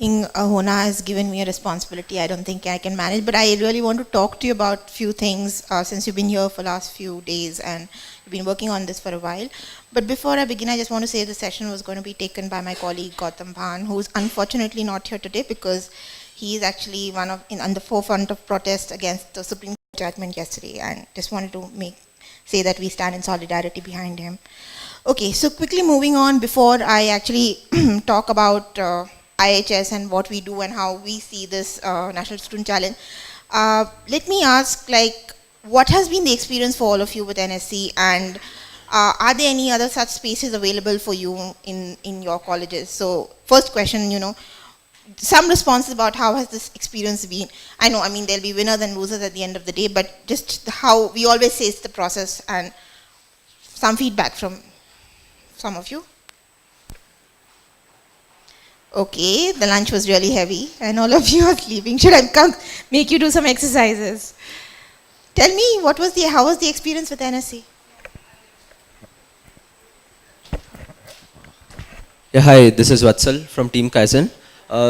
Hona has given me a responsibility I don't think I can manage, but I really want to talk to you about few things since you've been here for last few days and you've been working on this for a while. But before I begin, I just want to say the session was going to be taken by my colleague Gautam Bhan, who's unfortunately not here today because he is actually on the forefront of protest against the Supreme Court judgment yesterday, and just wanted to say that we stand in solidarity behind him. Okay, so quickly moving on before I actually talk about IHS and what we do and how we see this National Student Challenge. Let me ask, like, what has been the experience for all of you with NSC, and are there any other such spaces available for you in your colleges? So, first question, some responses about how has this experience been. I know, I mean, there'll be winners and losers at the end of the day, but just how we always say it's the process, and some feedback from some of you. Okay, the lunch was really heavy and all of you are sleeping. Should I come make you do some exercises? Tell me, how was the experience with NSC? Yeah, hi, this is Vatsal from Team Kaizen.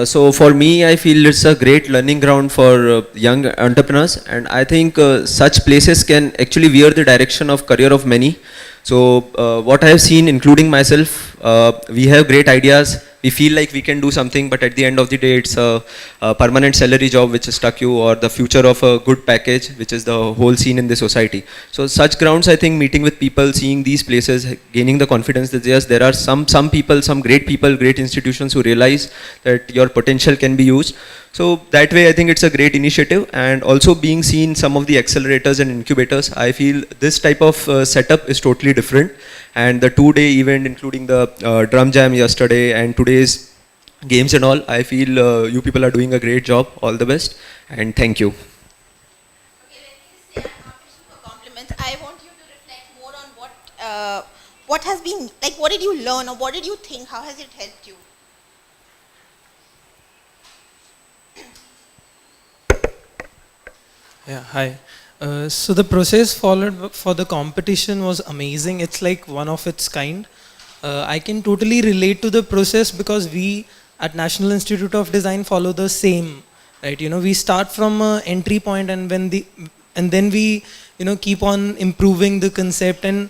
So for me, I feel it's a great learning ground for young entrepreneurs, and I think such places can actually veer the direction of career of many. So what I have seen, including myself, we have great ideas. We feel like we can do something, but at the end of the day, it's a permanent salary job which is stuck you, or the future of a good package, which is the whole scene in the society. So such grounds, I think, meeting with people, seeing these places, gaining the confidence that yes, there are some people, some great people, great institutions who realize that your potential can be used. So that way, I think it's a great initiative, and also being seen some of the accelerators and incubators, I feel this type of setup is totally different. And the 2-day event, including the drum jam yesterday and today's games and all, I feel you people are doing a great job. All the best, and thank you. Okay, let me just say, I'm not wishing for compliments. I want you to reflect more on what has been, like, what did you learn or what did you think? How has it helped you? Yeah, hi. So the process followed for the competition was amazing. It's like one of its kind. I can totally relate to the process because we at National Institute of Design follow the same, right? We start from an entry point, and then we keep on improving the concept. And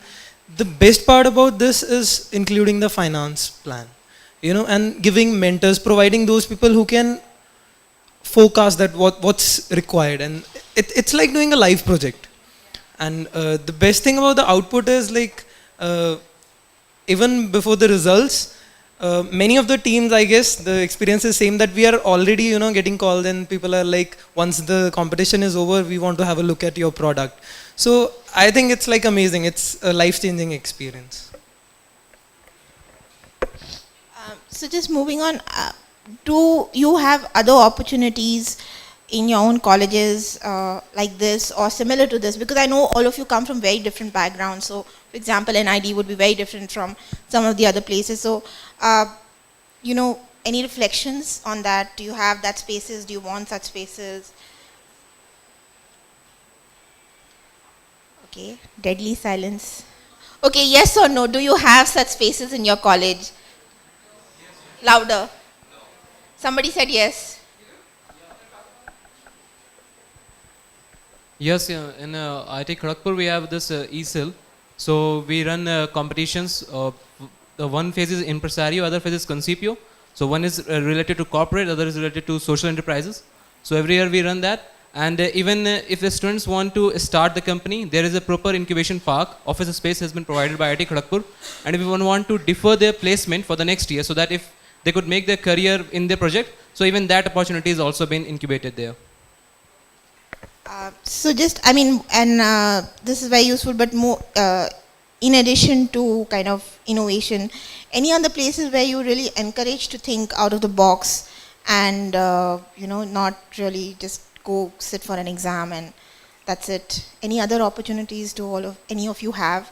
the best part about this is including the finance plan, and giving mentors, providing those people who can forecast that what's required, and it's like doing a live project. And the best thing about the output is like even before the results, many of the teams, I guess the experience is same, that we are already getting called, and people are like, once the competition is over, we want to have a look at your product. So I think it's like amazing. It's a life-changing experience. So just moving on, do you have other opportunities in your own colleges like this or similar to this? Because I know all of you come from very different backgrounds. So, for example, NID would be very different from some of the other places. So, any reflections on that? Do you have that spaces? Do you want such spaces? Okay, deadly silence. Okay, yes or no? Do you have such spaces in your college? Louder. Somebody said yes. Yes, yeah, in IIT Kharagpur we have this ESIL. So we run competitions. The one phase is impresario, other phase is concipio. So one is related to corporate, other is related to social enterprises. So every year we run that. And even if the students want to start the company, there is a proper incubation park. Office space has been provided by IIT Kharagpur. And if we want to defer their placement for the next year, so that if they could make their career in their project, so even that opportunity has also been incubated there. So just, I mean, and this is very useful, but more, in addition to kind of innovation, any other places where you really encourage to think out of the box and, not really just go sit for an exam and that's it. Any other opportunities do any of you have?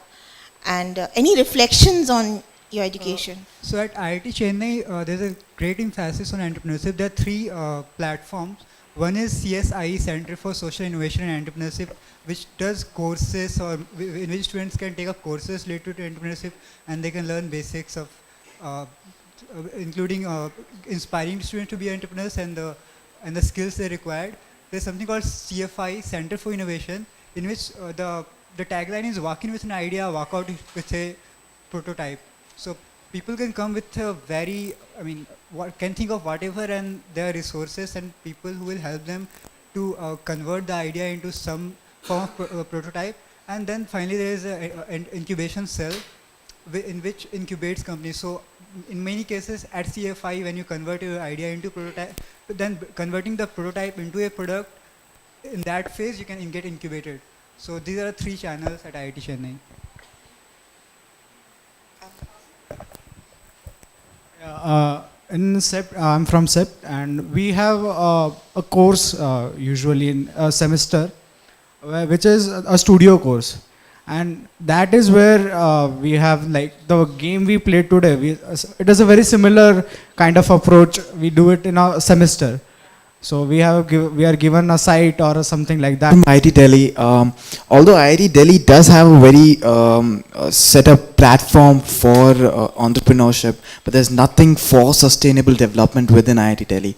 And any reflections on your education? So at IIT Chennai, there's a great emphasis on entrepreneurship. There are three platforms. One is CSIE, Center for Social Innovation and Entrepreneurship, which does courses, or in which students can take up courses related to entrepreneurship, and they can learn basics of including inspiring students to be entrepreneurs and the skills they required. There's something called CFI, Center for Innovation, in which the tagline is walk in with an idea, walk out with a prototype. So people can come with a very, can think of whatever, and there are resources and people who will help them to convert the idea into some form of prototype. And then finally there is an incubation cell in which incubates companies. So in many cases at CFI, when you convert your idea into prototype, then converting the prototype into a product, in that phase you can get incubated. So these are 3 channels at IIT Chennai. In CEPT, I'm from CEPT, and we have a course usually in a semester, which is a studio course, and that is where we have like the game we played today. It is a very similar kind of approach. We do it in a semester. So we are given a site or something like that. From IIT Delhi, although IIT Delhi does have a very set up platform for entrepreneurship, but there's nothing for sustainable development within IIT Delhi.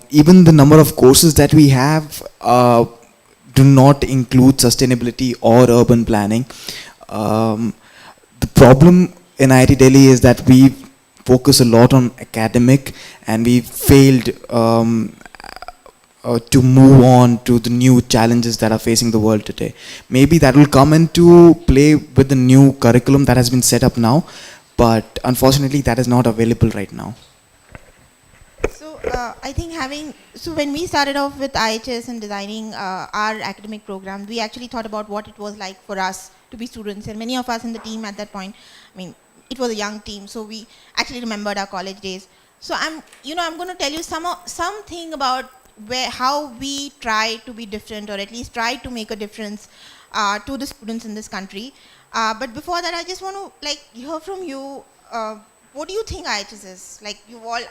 Even the number of courses that we have do not include sustainability or urban planning. The problem in IIT Delhi is that we focus a lot on academic, and we failed to move on to the new challenges that are facing the world today. Maybe that will come into play with the new curriculum that has been set up now, but unfortunately that is not available right now. So I think when we started off with IHS and designing our academic program, we actually thought about what it was like for us to be students, and many of us in the team at that point, it was a young team, so we actually remembered our college days. So I'm going to tell you something about how we try to be different, or at least try to make a difference to the students in this country. But before that, I just want to hear from you. What do you think IHS is?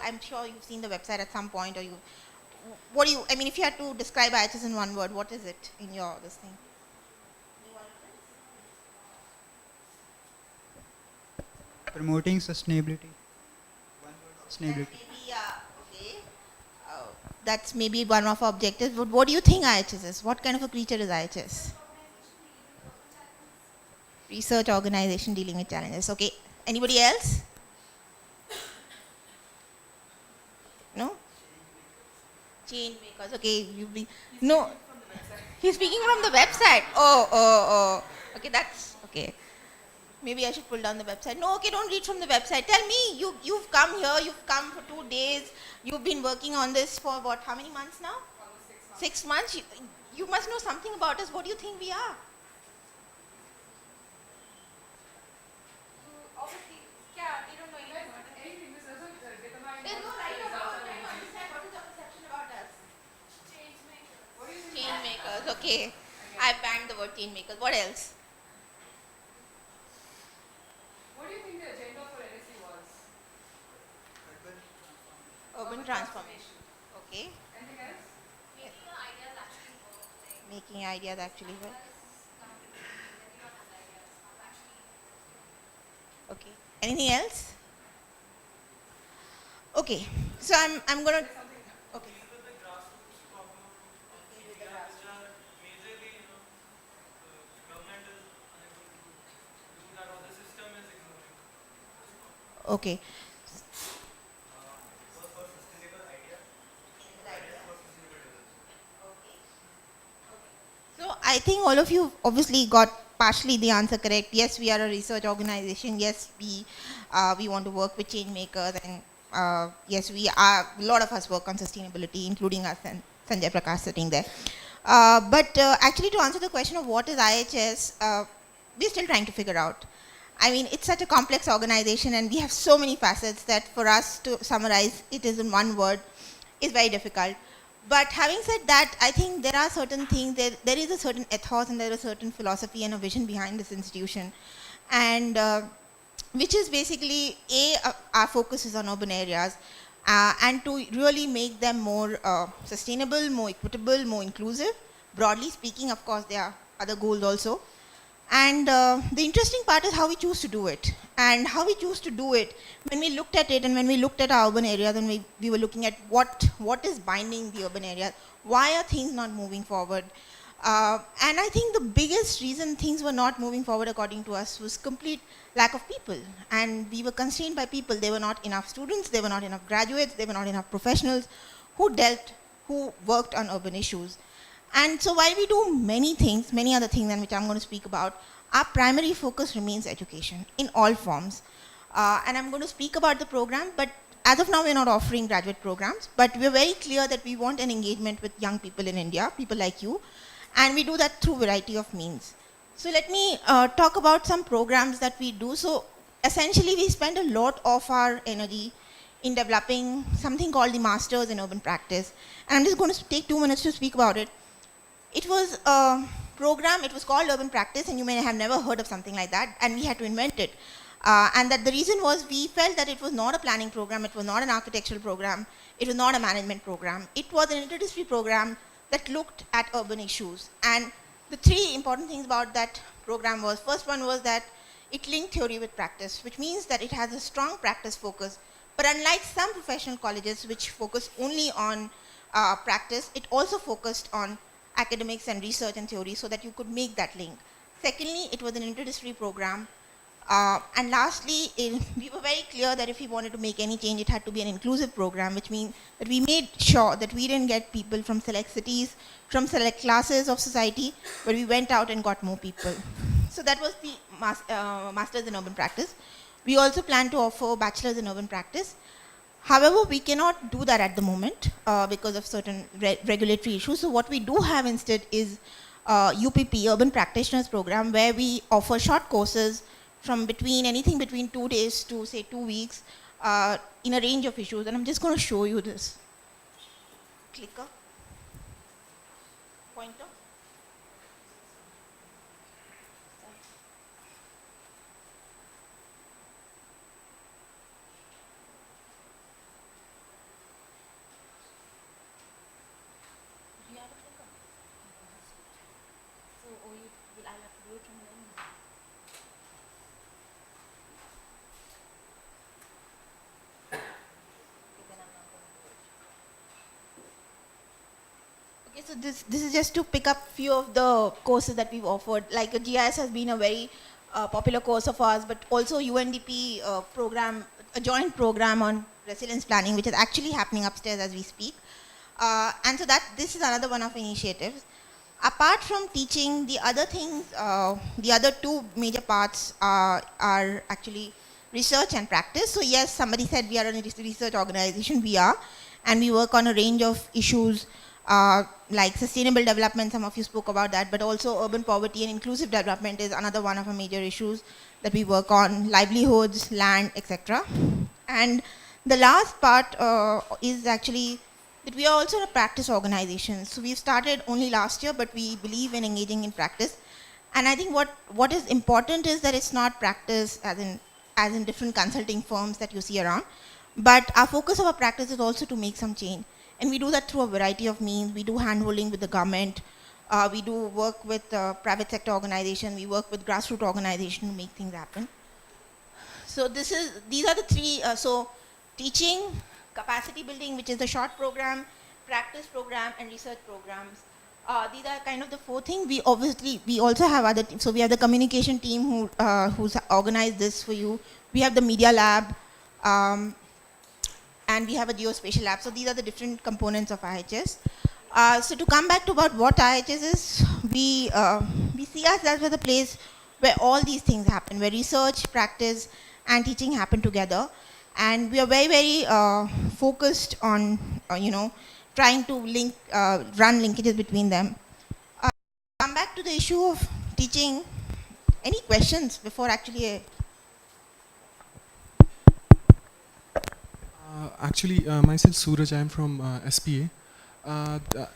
I'm sure you've seen the website at some point, or if you had to describe IHS in one word, what is it in this thing? Promoting sustainability. One word, sustainability. Okay. That's maybe one of our objectives. But what do you think IHS is? What kind of a creature is IHS? Research organization dealing with challenges. Okay. Anybody else? No? Change makers. Okay. No. He's speaking from the website. Oh. Okay, that's okay. Maybe I should pull down the website. No, okay, don't read from the website. Tell me, you've come here, you've come for 2 days, you've been working on this for what, how many months now? 6 months. You must know something about us. What do you think we are? Obviously, they don't know anything. There's no right or wrong. What is your perception about us? Change makers. Change makers, okay. I banned the word change makers. What else? Urban transformation. Okay. Anything else? Making ideas actually work. Okay. Anything else? Okay. So I'm gonna. Okay. Okay. So I think all of you obviously got partially the answer correct. Yes, we are a research organization. Yes, we want to work with change makers, and yes, we are. A lot of us work on sustainability, including us and Sanjay Prakash sitting there. But actually, to answer the question of what is IHS, we're still trying to figure out. It's such a complex organization, and we have so many facets that for us to summarize it is in one word is very difficult. But having said that, I think there are certain things, there is a certain ethos and there is a certain philosophy and a vision behind this institution, and which is basically, our focus is on urban areas, and to really make them more sustainable, more equitable, more inclusive. Broadly speaking, of course, there are other goals also. And the interesting part is how we choose to do it. And how we choose to do it, when we looked at it and when we looked at our urban areas and we were looking at what is binding the urban areas, why are things not moving forward? And I think the biggest reason things were not moving forward according to us was complete lack of people. And we were constrained by people. There were not enough students, there were not enough graduates, there were not enough professionals who worked on urban issues. And so while we do many things, many other things than which I'm going to speak about, our primary focus remains education in all forms. And I'm going to speak about the program, but as of now we're not offering graduate programs, but we're very clear that we want an engagement with young people in India, people like you, and we do that through a variety of means. So let me talk about some programs that we do. So essentially we spend a lot of our energy in developing something called the Masters in Urban Practice. And I'm just going to take 2 minutes to speak about it. It was a program, it was called Urban Practice, and you may have never heard of something like that, and we had to invent it. And that the reason was we felt that it was not a planning program, it was not an architectural program, it was not a management program. It was an interdisciplinary program that looked at urban issues. And the 3 important things about that program was, first one was that it linked theory with practice, which means that it has a strong practice focus. But unlike some professional colleges which focus only on practice, it also focused on academics and research and theory so that you could make that link. Secondly, it was an interdisciplinary program. And lastly, we were very clear that if we wanted to make any change, it had to be an inclusive program, which means that we made sure that we didn't get people from select cities, from select classes of society, but we went out and got more people. So that was the Masters in Urban Practice. We also plan to offer Bachelors in Urban Practice. However, we cannot do that at the moment because of certain regulatory issues. So what we do have instead is UPP, Urban Practitioners Program, where we offer short courses from anything between 2 days to say 2 weeks in a range of issues. And I'm just going to show you this. Clicker. Pointer. Okay, so this is just to pick up few of the courses that we've offered. Like GIS has been a very popular course of ours, but also UNDP program, a joint program on resilience planning, which is actually happening upstairs as we speak. And so this is another one of our initiatives. Apart from teaching, the other things, the other 2 major parts are actually research and practice. So yes, somebody said we are a research organization, we are, and we work on a range of issues like sustainable development, some of you spoke about that, but also urban poverty and inclusive development is another one of our major issues that we work on, livelihoods, land, etc. And the last part is actually that we are also a practice organization. So we've started only last year, but we believe in engaging in practice. And I think what is important is that it's not practice as in different consulting firms that you see around, but our focus of our practice is also to make some change. And we do that through a variety of means. We do handholding with the government. We do work with private sector organizations. We work with grassroots organizations to make things happen. So these are the 3, so teaching, capacity building, which is the short program, practice program, and research programs. These are kind of the 4 things. We also have other teams. So we have the communication team who's organized this for you. We have the media lab, and we have a geospatial lab. So these are the different components of IHS. So to come back to about what IHS is, we see ourselves as a place where all these things happen, where research, practice, and teaching happen together. And we are very, very focused on, trying to run linkages between them. Come back to the issue of teaching. Any questions before actually? Myself Suraj, I am from SPA.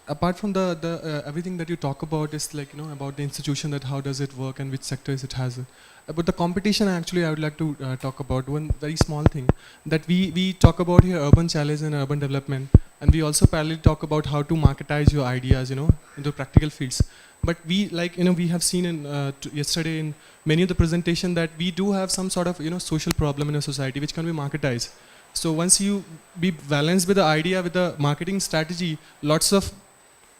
Apart from the everything that you talk about is like about the institution, that how does it work and which sectors it has. But the competition, actually I would like to talk about one very small thing that we talk about here, urban challenge and urban development, and we also parallelly talk about how to marketize your ideas, into practical fields. But we, we have seen in yesterday in many of the presentation that we do have some sort of, social problem in a society which can be marketized. So once you be balanced with the idea, with the marketing strategy, lots of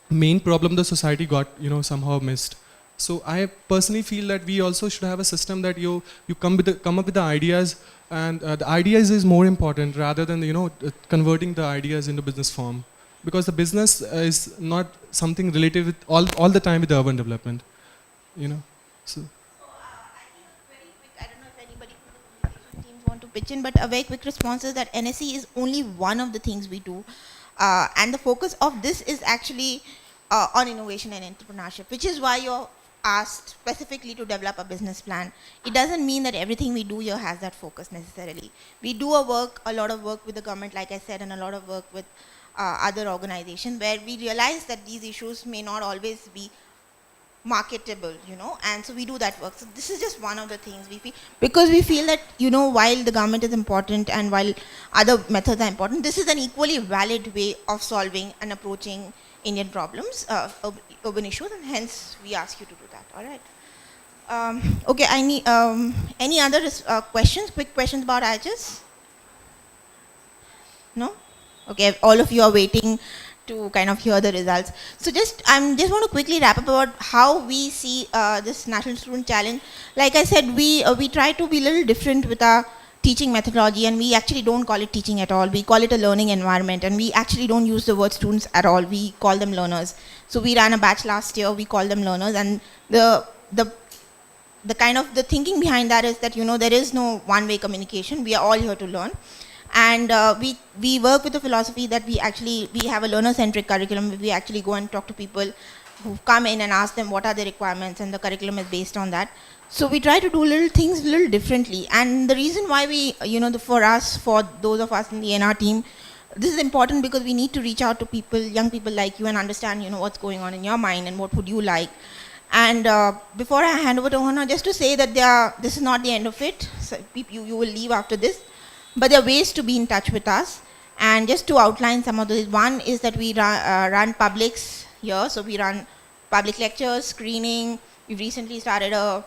main problem the society got, somehow missed. So I personally feel that we also should have a system that you come up with the ideas, and the ideas is more important rather than converting the ideas into business form, because the business is not something related with all the time with the urban development, So I think very quick, I don't know if anybody from the communication teams want to pitch in, but a very quick response is that NSE is only one of the things we do. And the focus of this is actually on innovation and entrepreneurship, which is why you're asked specifically to develop a business plan. It doesn't mean that everything we do here has that focus necessarily. We do a lot of work with the government, like I said, and a lot of work with other organizations where we realize that these issues may not always be marketable, and so we do that work. So this is just one of the things we feel, because we feel that, while the government is important and while other methods are important, this is an equally valid way of solving and approaching Indian problems, urban issues, and hence we ask you to do that. All right. Okay, I need any other questions, quick questions about IHS? No? Okay, all of you are waiting to kind of hear the results. So I just want to quickly wrap up about how we see this National Student Challenge. Like I said, we try to be a little different with our teaching methodology, and we actually don't call it teaching at all. We call it a learning environment, and we actually don't use the word students at all. We call them learners. So we ran a batch last year, we call them learners, and the kind of the thinking behind that is that, there is no one-way communication. We are all here to learn. And we work with the philosophy that we have a learner-centric curriculum. We actually go and talk to people who come in and ask them what are their requirements, and the curriculum is based on that. So we try to do little things a little differently. And the reason why we, for those of us in the NR team, this is important because we need to reach out to people, young people like you, and understand, what's going on in your mind and what would you like. And before I hand over to Hona, just to say that this is not the end of it. So you will leave after this. But there are ways to be in touch with us. And just to outline some of those, one is that we run publics here. So we run public lectures, screening. We've recently started a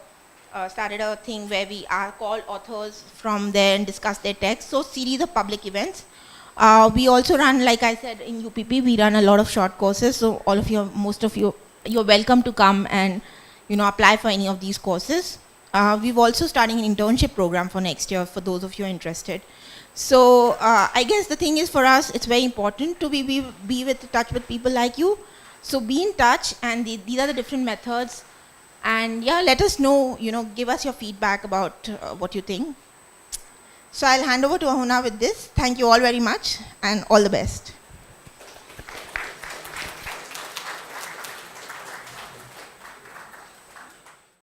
thing where we call authors from there and discuss their texts. So series of public events. We also run, like I said, in UPP, we run a lot of short courses. So all of you, most of you, you're welcome to come and, apply for any of these courses. We've also starting an internship program for next year for those of you interested. So I guess the thing is, for us, it's very important to be with touch with people like you. So be in touch, and these are the different methods. And yeah, let us know, give us your feedback about what you think. So I'll hand over to Ahuna with this. Thank you all very much, and all the best.